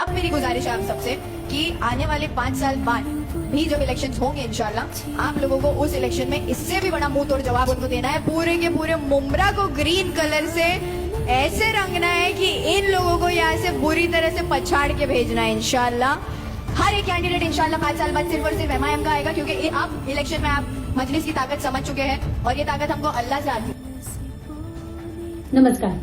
अब मेरी गुजारिश है आप सबसे कि आने वाले 5 साल बाद भी जब इलेक्शन होंगे इंशाल्लाह, आप लोगों को उस इलेक्शन में इससे भी बड़ा मुंह तोड़ जवाब उनको देना है। पूरे के पूरे मुमरा को ग्रीन कलर से ऐसे रंगना है कि इन लोगों को यहाँ से बुरी तरह से पछाड़ के भेजना है इंशाल्लाह। हर एक कैंडिडेट इंशाल्लाह 5 साल बाद सिर्फ और सिर्फ MIM का आएगा, क्योंकि अब इलेक्शन में आप मजलिस की ताकत समझ चुके हैं और ये ताकत हमको अल्लाह से आती है। नमस्कार,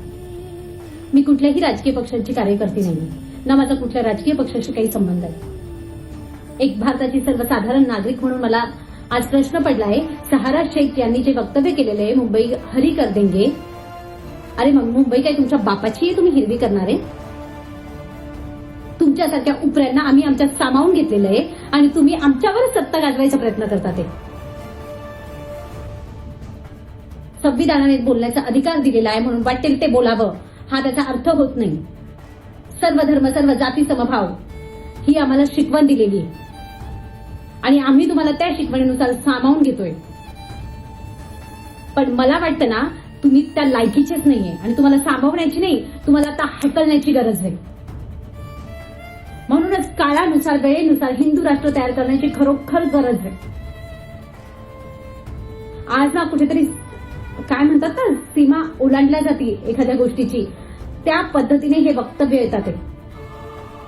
मी कुठल्याही राजकीय पक्षाची कार्यकर्ती नाही ना माझा कुठल्या राजकीय पक्षाशी काही संबंध आहे। एक भारताची सर्वसाधारण नागरिक म्हणून मला आज प्रश्न पडला आहे, सहारा शेख यांनी जे वक्तव्य केलेले आहे, मुंबई हरी कर देंगे, अरे मग मुंबई काय तुमच्या बापाची आहे, तुम्ही हिरवी करणार आहे? तुमच्यासारख्या उपऱ्यांना आम्ही आमच्यात सामावून घेतलेलं आहे आणि तुम्ही आमच्यावरच सत्ता गाजवायचा प्रयत्न करतात। संविधानाने बोलण्याचा अधिकार दिलेला आहे म्हणून वाटेल ते बोलावं हा त्याचा अर्थ होत नाही। सर्व धर्म सर्व जाती समभाव ही आम्हाला शिकवण दिलेली आहे आणि आम्ही तुम्हाला त्या शिकवणीनुसार सामावून घेतोय। पण मला वाटतं ना, तुम्ही त्या लायकीचेच नाहीये आणि तुम्हाला सामावण्याची नाही, तुम्हाला आता हकलण्याची गरज आहे। म्हणूनच काळानुसार वेळेनुसार हिंदू राष्ट्र तयार करण्याची खरोखर गरज आहे। आज ना कुठेतरी काय म्हणतात ना, सीमा ओलांडल्या जाते एखाद्या गोष्टीची, त्या पद्धतीने हे वक्तव्य येतात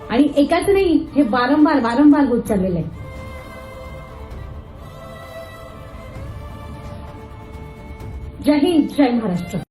आणि एकाच नाही, हे वारंवार वारंवार होत चाललेलं आहे। जय हिंद, जय महाराष्ट्र।